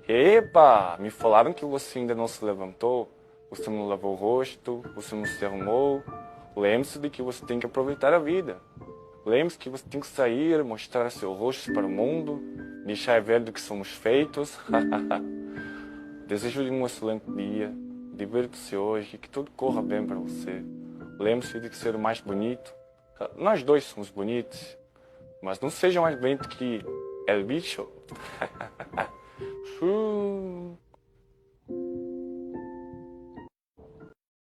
Epa, me falaram que você ainda não se levantou, você não lavou o rosto, você não se arrumou. Lembre-se de que você tem que aproveitar a vida. Lembre-se que você tem que sair, mostrar seu rosto para o mundo, deixar ver do que somos feitos. Desejo-lhe um excelente dia, divirta-se hoje, que tudo corra bem para você. Lembre-se de ser o mais bonito. Nós dois somos bonitos, mas não seja mais bonito que El Bicho.